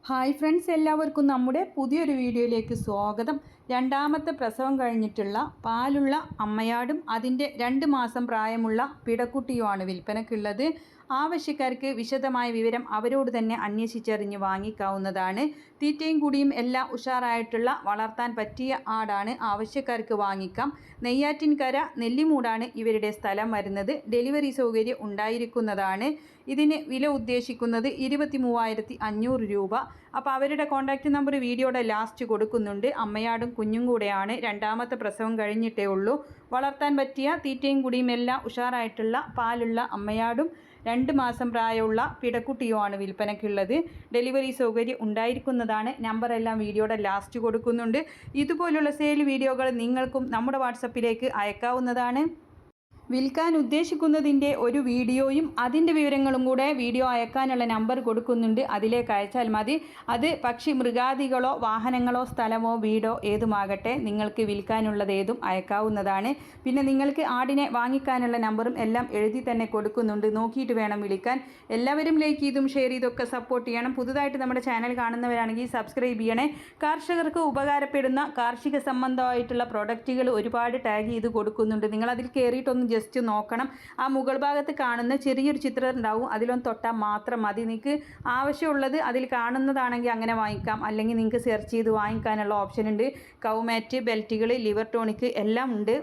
Hi friends, എല്ലാവർക്കും നമ്മുടെ പുതിയൊരു വീഡിയോയിലേക്ക് സ്വാഗതം. രണ്ടാമത്തെ പ്രസവം കഴിഞ്ഞിട്ടുള്ള പാലുള്ള അമ്മയാടും അതിൻ്റെ 2 മാസം പ്രായമുള്ള പിടക്കുട്ടിയുമാണ് വിൽപ്പനക്കുള്ളത്. ആവശ്യക്കാർക്ക് വിശദമായ വിവരം അവരോട് തന്നെ അന്വേഷിച്ചറിഞ്ഞ് വാങ്ങിക്കാവുന്നതാണ്. തീറ്റയും കുടിയും എല്ലാം ഉഷാറായിട്ടുള്ള വളർത്താൻ പറ്റിയ ആടാണ്. ആവശ്യക്കാർക്ക് വാങ്ങിക്കാം. നെയ്യാറ്റിൻകര നെല്ലിമൂടാണ് ഇവരുടെ സ്ഥലം വരുന്നത്. ഡെലിവറി സൗകര്യം ഉണ്ടായിരിക്കുന്നതാണ്. ഇതിന് വില ഉദ്ദേശിക്കുന്നത് 23,500 രൂപ. അപ്പോൾ അവരുടെ കോൺടാക്റ്റ് നമ്പർ വീഡിയോയുടെ ലാസ്റ്റ് കൊടുക്കുന്നുണ്ട്. അമ്മയാടും കുഞ്ഞും കൂടെയാണ്. രണ്ടാമത്തെ പ്രസവം കഴിഞ്ഞിട്ടേ ഉള്ളൂ. വളർത്താൻ പറ്റിയ തീറ്റയും കുടിയും എല്ലാം ഉഷാറായിട്ടുള്ള പാലുള്ള അമ്മയാടും 2 മാസം പ്രായമുള്ള പിടക്കുട്ടിയുമാണ് വിൽപ്പനയ്ക്കുള്ളത്. ഡെലിവറി സൗകര്യം ഉണ്ടായിരിക്കുന്നതാണ്. നമ്പറെല്ലാം വീഡിയോയുടെ ലാസ്റ്റ് കൊടുക്കുന്നുണ്ട്. ഇതുപോലുള്ള സെയിൽ വീഡിയോകൾ നിങ്ങൾക്കും നമ്മുടെ വാട്സപ്പിലേക്ക് അയക്കാവുന്നതാണ്. വിൽക്കാൻ ഉദ്ദേശിക്കുന്നതിൻ്റെ ഒരു വീഡിയോയും അതിൻ്റെ വിവരങ്ങളും കൂടെ വീഡിയോ അയക്കാനുള്ള നമ്പർ കൊടുക്കുന്നുണ്ട്. അതിലേക്ക് അയച്ചാൽ മതി. അത് പക്ഷി മൃഗാദികളോ വാഹനങ്ങളോ സ്ഥലമോ വീടോ ഏതുമാകട്ടെ, നിങ്ങൾക്ക് വിൽക്കാനുള്ളത് ഏതും അയക്കാവുന്നതാണ്. പിന്നെ നിങ്ങൾക്ക് ആടിനെ വാങ്ങിക്കാനുള്ള നമ്പറും എല്ലാം എഴുതി തന്നെ കൊടുക്കുന്നുണ്ട്. നോക്കിയിട്ട് വേണം വിളിക്കാൻ. എല്ലാവരും ലൈക്ക് ചെയ്തും ഷെയർ ചെയ്തൊക്കെ സപ്പോർട്ട് ചെയ്യണം. പുതുതായിട്ട് നമ്മുടെ ചാനൽ കാണുന്നവരാണെങ്കിൽ സബ്സ്ക്രൈബ് ചെയ്യണേ. കർഷകർക്ക് ഉപകാരപ്പെടുന്ന കാർഷിക സംബന്ധമായിട്ടുള്ള പ്രൊഡക്റ്റുകൾ ഒരുപാട് ടാഗ് ചെയ്ത് കൊടുക്കുന്നുണ്ട്. നിങ്ങളതിൽ കയറിയിട്ടൊന്ന് ജസ്റ്റ് നോക്കണം. ആ മുകൾ ഭാഗത്ത് കാണുന്ന ചെറിയൊരു ചിത്രം ഉണ്ടാവും. അതിലൊന്ന് തൊട്ടാൽ മാത്രം മതി. നിങ്ങൾക്ക് ആവശ്യമുള്ളത് അതിൽ കാണുന്നതാണെങ്കിൽ അങ്ങനെ വാങ്ങിക്കാം. അല്ലെങ്കിൽ നിങ്ങൾക്ക് സെർച്ച് ചെയ്ത് വാങ്ങിക്കാനുള്ള ഓപ്ഷൻ ഉണ്ട്. കൗമാറ്റ്, ബെൽറ്റുകൾ, ലിവർ ടോണിക് എല്ലാം ഉണ്ട്.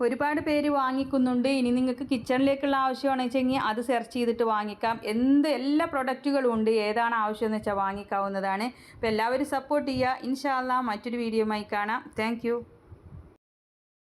ഒരുപാട് പേര് വാങ്ങിക്കുന്നുണ്ട്. ഇനി നിങ്ങൾക്ക് കിച്ചണിലേക്കുള്ള ആവശ്യമാണെന്ന് വെച്ചെങ്കിൽ അത് സെർച്ച് ചെയ്തിട്ട് വാങ്ങിക്കാം. എല്ലാ പ്രൊഡക്റ്റുകളും ഉണ്ട്. ഏതാണ് ആവശ്യമെന്ന് വെച്ചാൽ വാങ്ങിക്കാവുന്നതാണ്. അപ്പോൾ എല്ലാവരും സപ്പോർട്ട് ചെയ്യുക. ഇൻഷാ അല്ലാഹ് മറ്റൊരു വീഡിയോയുമായി കാണാം. താങ്ക്